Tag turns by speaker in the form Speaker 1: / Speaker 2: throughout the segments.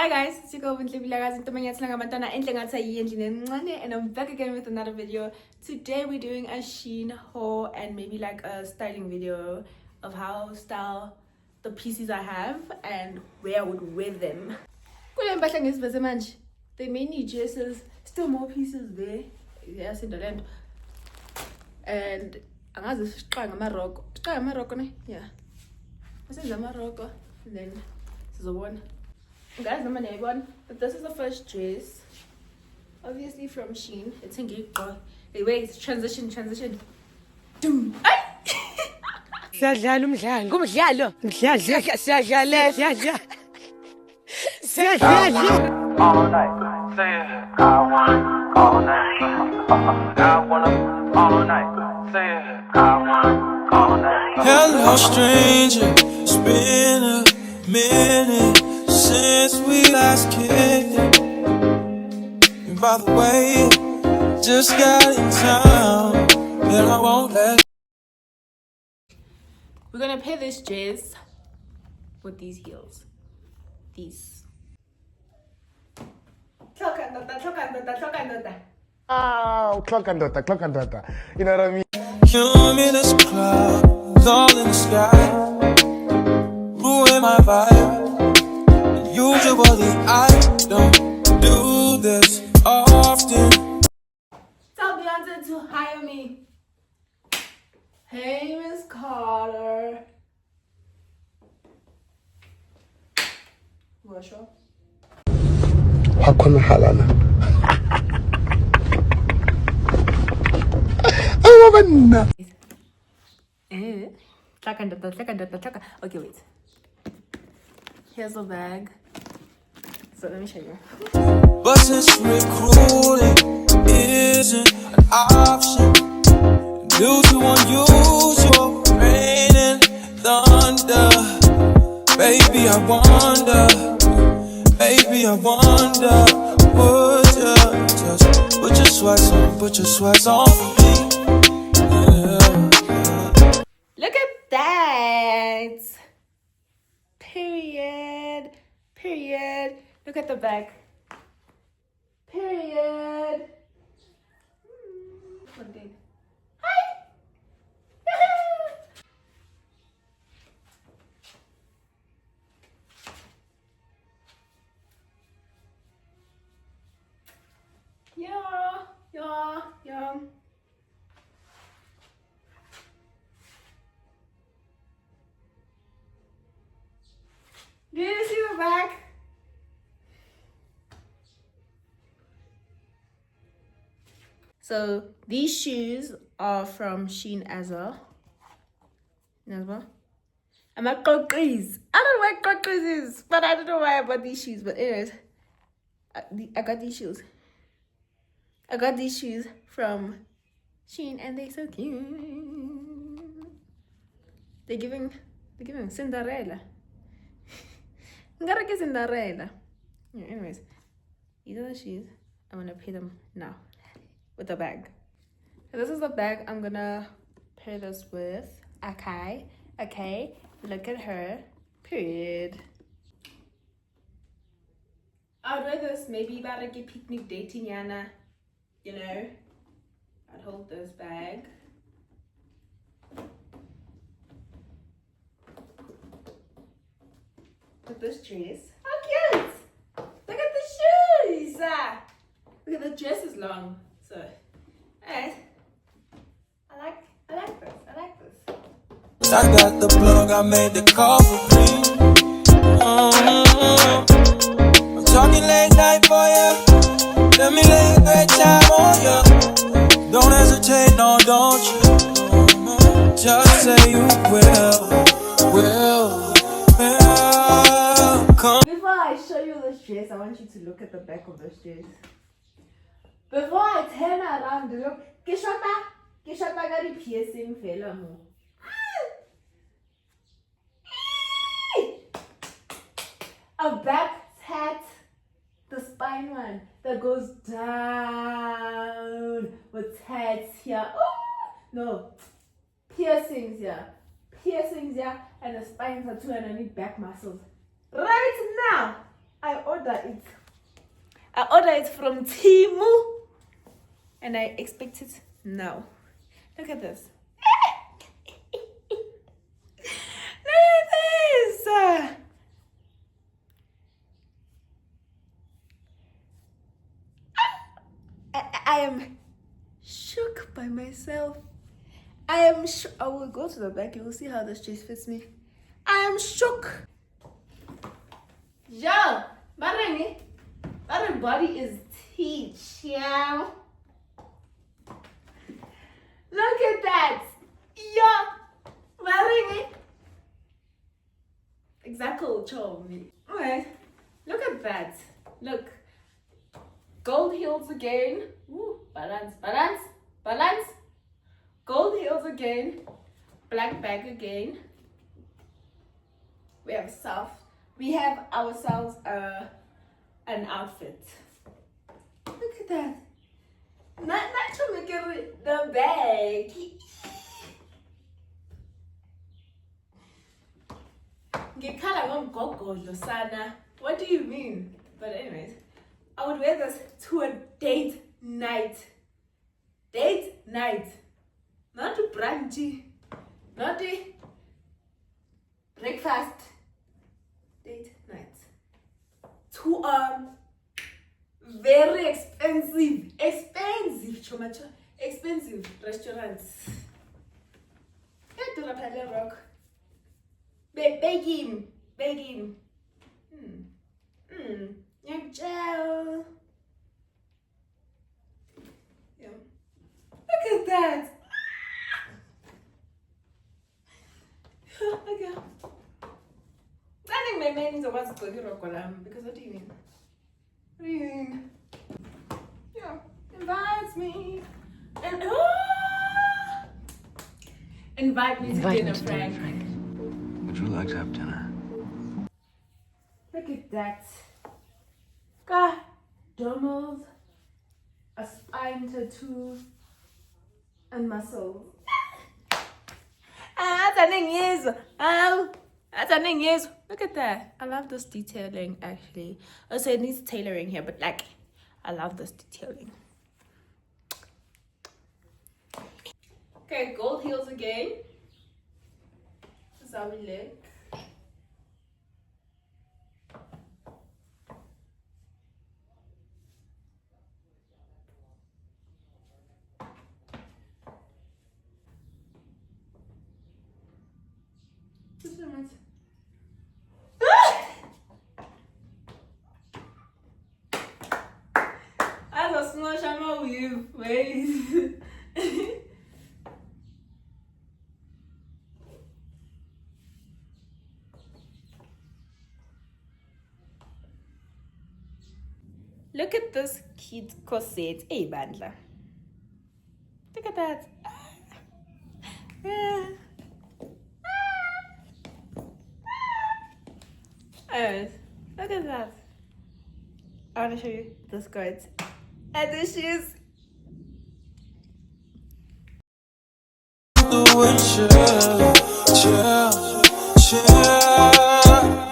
Speaker 1: Hi guys, and I'm back again with another video. Today we're doing a Shein haul and maybe like a styling video of how style the pieces I have and where I would wear them. They made new dresses, still more pieces there. Yes, in the land. And Morocco. Yeah. This is Morocco. And then this is the one. Guys, number one. But this is the first dress. Obviously from Shein. It's in Greek. Wait, transition. Doom.
Speaker 2: سجلوا مجالو
Speaker 3: All night, say it. I want all night. I wanna all night. Say it. I want all night.
Speaker 4: Hello, stranger. It's been a minute since we last kicked it. And by the way, just got in town, and I won't let.
Speaker 1: We're gonna pair this dress with these heels. These.
Speaker 5: Oh, clock and daughter. You know what I mean?
Speaker 4: Cumulus clouds all in the sky, ruin my vibe. Usually I don't do this often.
Speaker 1: Tell Beyonce to hire me. Hey, Miss Carter. What's up?
Speaker 5: حكم حالنا أيوة بنا
Speaker 1: Okay, wait. Here's the bag. So let me show you.
Speaker 4: But since recruiting isn't an option due to unusual rain and thunder, baby, I wonder, would you just put your sweats on for me? Yeah.
Speaker 1: Look at that. Period. Look at the back. Period. One thing. Hi. Yeah. Do you see the back? So these shoes are from Shein as well. I'm at Cockries. I don't know where Cockries is, but I don't know why I bought these shoes. But anyways, I got these shoes. I got these shoes from Shein and they're so cute. They're giving Cinderella. I'm gonna get Cinderella. Yeah, anyways, these are the shoes. I'm gonna pair them now with the bag. So this is the bag I'm gonna pair this with. Okay. Look at her. Period. I'd wear this maybe about like a picnic dating Yana. You know, I'd hold this bag. With this dress. How cute! Look at the shoes! Look at the dress is long. So, alright. I like this.
Speaker 4: I got the plug, I made the call for me. I'm talking late night for ya. Let me lay a great time on ya. Don't hesitate, no, don't you? Just say you will. Come.
Speaker 1: Before I show you this dress, I want you to look at the back of this dress. Before I turn around, look. Kishota got the piercing fella mo. A back tat, the spine one that goes down with tats here. Oh, no, piercings here, and the spines are too, and I need back muscles. Right now, I ordered order it. I order it from Timu. And I expect it now. Look at this. Look at this. I am shook by myself. I will go to the back. You will see how this dress fits me. I am shook. Yo, my body is teach, yeah. Look at that. Yo, my exactly told me. Alright, look at that. Look. Gold heels again. Ooh, balance, balance, balance. Gold heels again. Black bag again. We have ourselves an outfit. Look at that. Not to make it the bag. What do you mean? But anyways, I would wear this to a date night. Date night. Not to brunchy. Not to breakfast. Date night. To very expensive restaurants. Rock. Beg him. Gel. Yeah. Look at that. Okay. I think my man is a what's going on because what do you mean? What do you mean? Yeah, invites me. And invite me to dinner, Frank.
Speaker 2: Would you like to have dinner?
Speaker 1: Look at that. God, Donald, a spine tattoo, and muscles. Look at that. I love this detailing actually. Also, it needs tailoring here, but like, I love this detailing. Okay, gold heels again. This is how we look. I was smash my weave. Wait. Look at this cute corset. Hey, Bandla. Look at that. Oh, look at that. I want to show you the skirts and the shoes.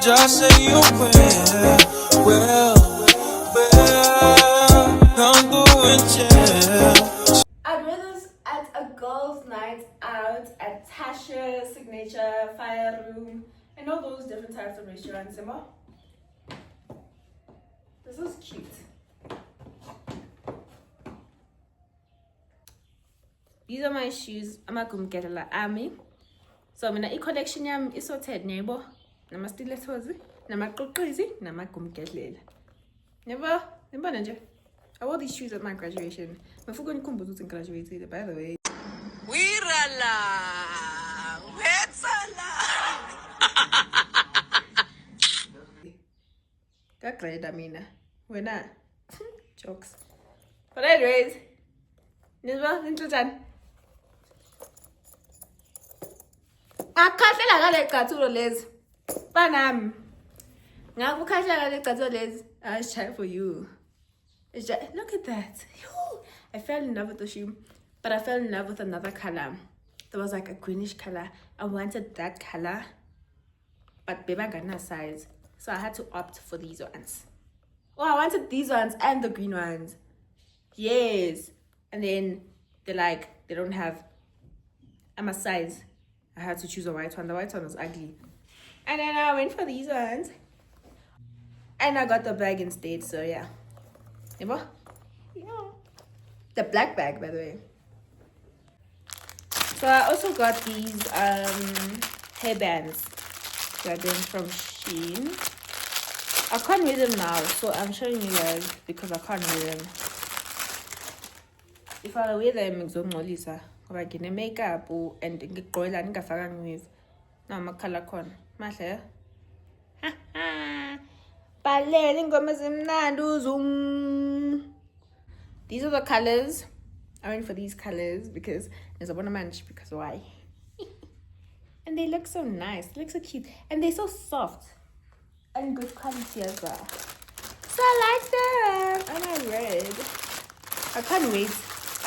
Speaker 4: Just say you will, come through and chill.
Speaker 1: I'd wear this at a girls' night out at Tasha's Signature, Fire Room, and all those different types of restaurants. This is cute. These are my shoes. I'm not going to get a lot of me. So I'm in a collection. I'm sorted, neighbor. I'm still a tozy. I'm crazy. I'm going to get little. Never. I wore these shoes at my graduation. My full to graduated, by the way.
Speaker 6: Wirala! Wetsala!
Speaker 1: Got great, Amina. When I jokes. But anyways, Nisba, interesting. I can't feel like I like Katuro Les. Panam. Now, can't feel like Katuro Les. I shy for you. Look at that. I fell in love with the shoe, but I fell in love with another color. There was like a greenish color. I wanted that color, but baby got no size. So I had to opt for these ones. Oh, I wanted these ones and the green ones. Yes. And then they're like, they don't have a size. I had to choose a white one. The white one was ugly. And then I went for these ones. And I got the bag instead, so yeah. Yeah. The black bag, by the way. So I also got these hairbands that are from Shein. I can't wear them now, so I'm showing you guys because I can't wear them. If I wear them, ngizongcolisa ngoba ngine makeup and ngigqola ngingafakanga wave. No, amakhala khona. Mahle. Balele ingoma ezimnandi uzung. These are the colors. I went for these colors because there's a manch because why? And they look so nice. They look so cute. And they're so soft. And good quality as well. So I like them. And I read. I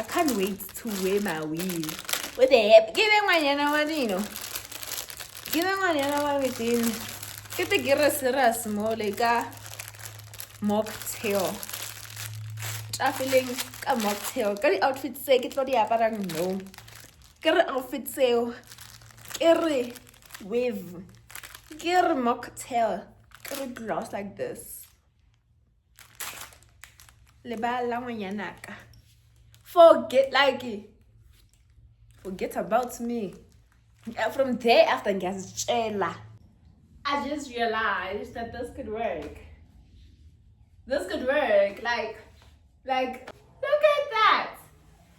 Speaker 1: can't wait to wear my weave. With the hip. Give them one, you know what you know. Give them one, you know what within. Get the gira more like a mocktail. I feeling a mocktail. Get the outfit say get what the apparang no. Get the outfit say get wave. Get a mocktail. Get a glass like this. Forget about me. From there after I just realized that this could work. This could work. Like, look at that.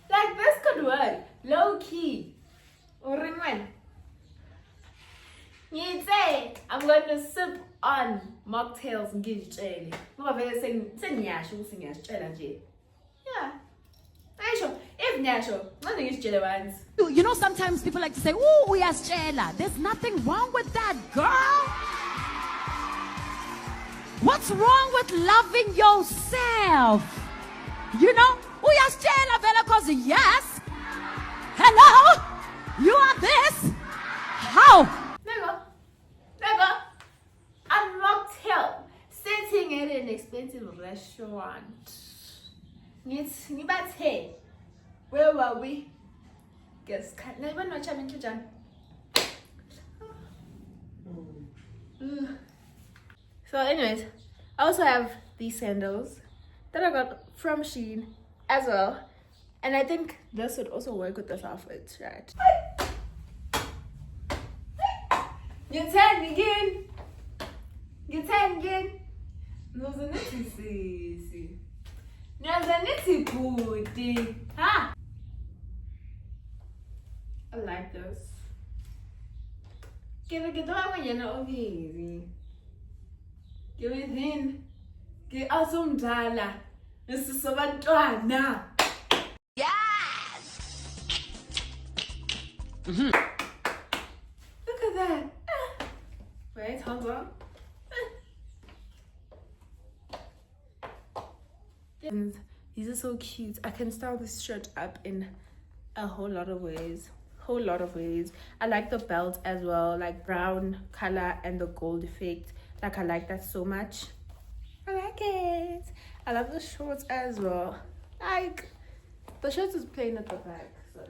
Speaker 1: Like, this could work. Low key. You say, I'm going to sip on mocktails and give you jelly. Yeah. If natural, nothing is jelly ones.
Speaker 7: You know, sometimes people like to say, "Oh, we are Stella." There's nothing wrong with that, girl. What's wrong with loving yourself? You know, we are Stella, Bella, cause yes. Hello, you are this. How?
Speaker 1: Never. I'm mocktail sitting in an expensive restaurant. Nibathe. Where were we? Guess can't never know John. So anyways, I also have these sandals that I got from Shein as well. And I think this would also work with this outfit, right? You turn again. No, the nitty no, the nitty booty. Ha! I like this. Get on when you're not easy. Give it in. Get us some dollar. This is so much now.
Speaker 6: Yes!
Speaker 1: Look at that. Wait, hold on. These are so cute. I can style this shirt up in a whole lot of ways. I like the belt as well, like brown color and the gold effect. Like I like that so much. I like it. I love the shorts as well. Like the shorts is plain at the back. So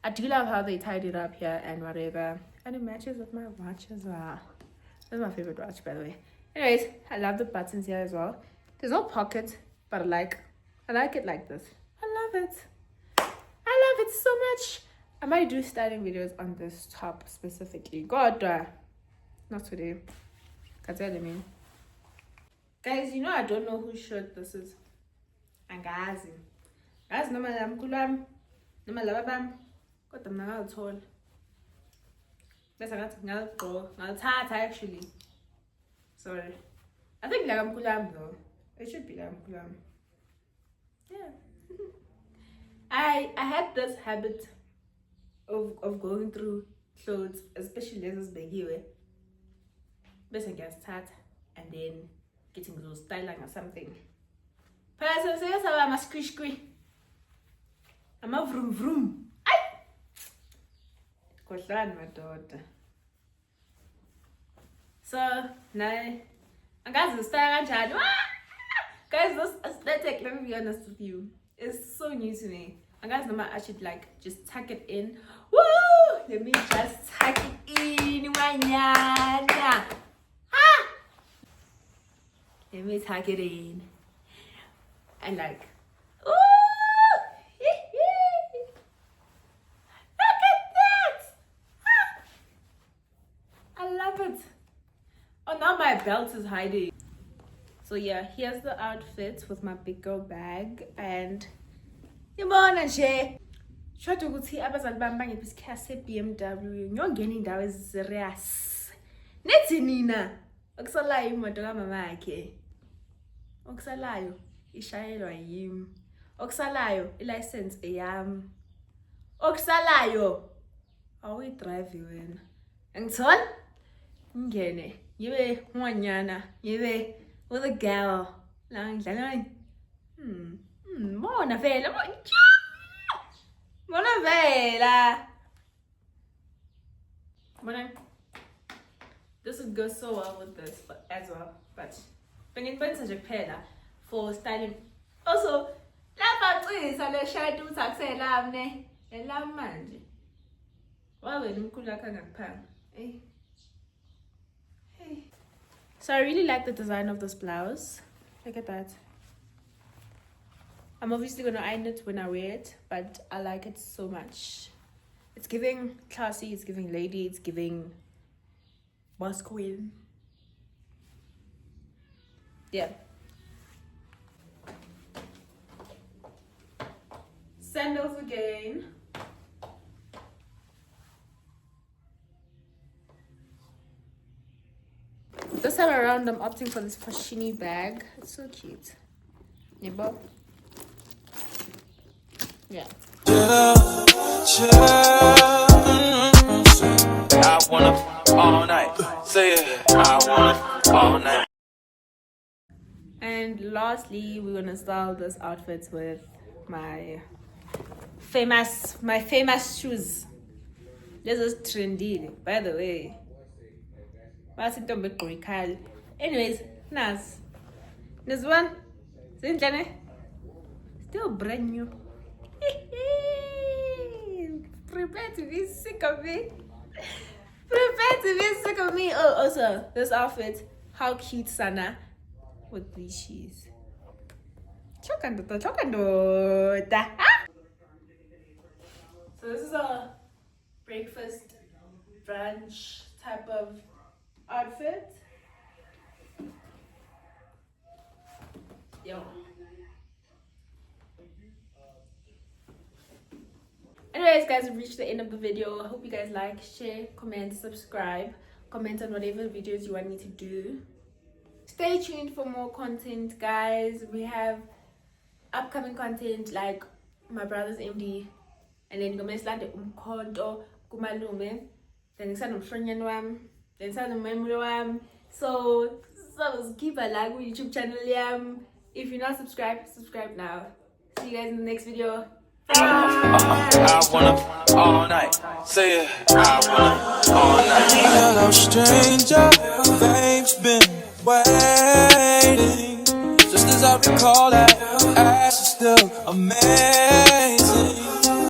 Speaker 1: I do love how they tied it up here and whatever. And it matches with my watch as well. That's my favorite watch, by the way. Anyways, I love the buttons here as well. There's no pocket, but I like it like this. I love it so much. I might do styling videos on this top specifically. God, not today. Mean. Guys, you know I don't know whose shirt this is. Angazi. Guys, no malam kulam. No malabam. Got them now tall. Best I got go. I'll tart actually. Sorry. I think lagam kulam though. It should be lagam kulam. Yeah. I had this habit of going through clothes, especially as begiwe. Best I get start and then getting those styling or something. But I say I'm a squish. I'm a vroom vroom. Koshlan, my daughter. So now And guys, the style and guys, this aesthetic, let me be honest with you, is so new to me. And guys, I should like just tuck it in. Woo! Let me just tuck it in, manana. Ah! Let me tuck it in. And like, ooh! Look at that! Ah! I love it. Oh, now my belt is hiding. So yeah, here's the outfit with my big girl bag and yabona nje. Shothi ukuthi abazali bami bangiphisa se BMW. Ngiyongena indawo eziserious. Nethi nina okusalayo imoto kamama yakhe. Okusalayo ishayelwa yimi. Okusalayo ilicense eyami. Okusalayo awuyidrive wena. Ngithola ngene yibe ngwanyana yibe with a girl la ngidlala mona vela mona vela mona. This would go so well with this but as well, but bengibonisa nje kuphela for styling. Also lapha cisa le shirt uthi akusela mne elami manje wabe nimkhulu lakhe ngakuphanga. Hey. So I really like the design of this blouse. Look at that. I'm obviously gonna iron it when I wear it, but I like it so much. It's giving classy, it's giving lady, it's giving boss queen. Yeah. Sandals again. This time around, I'm opting for this Shein bag. It's so cute. Neighbor. Yeah.
Speaker 3: I wanna all night. Say it. I wanna all night.
Speaker 1: And lastly, we're gonna style this outfit with my famous shoes. This is trendy, by the way. Anyways, Nas. This one, still brand new. Prepare to be sick of me. Prepare to be sick of me. Oh, also, this outfit, how cute, Sana, with these shoes. Chokandota. So this is a breakfast, brunch type of outfit. Yo. Anyways, guys, we've reached the end of the video. I hope you guys like, share, comment, subscribe, comment on whatever videos you want me to do. Stay tuned for more content, guys. We have upcoming content like my brother's MD, and then ngomesland umkhonto kumalume, then ngisanomhlonyana wami, then ngisanomemlo wami. So keep a like on YouTube channel yam. If you're not subscribed, subscribe now. See you guys in the next video.
Speaker 3: I wanna all night. Say it. I wanna all night.
Speaker 4: Hello, stranger. Fame's been waiting. Just as I recall that ass is still amazing.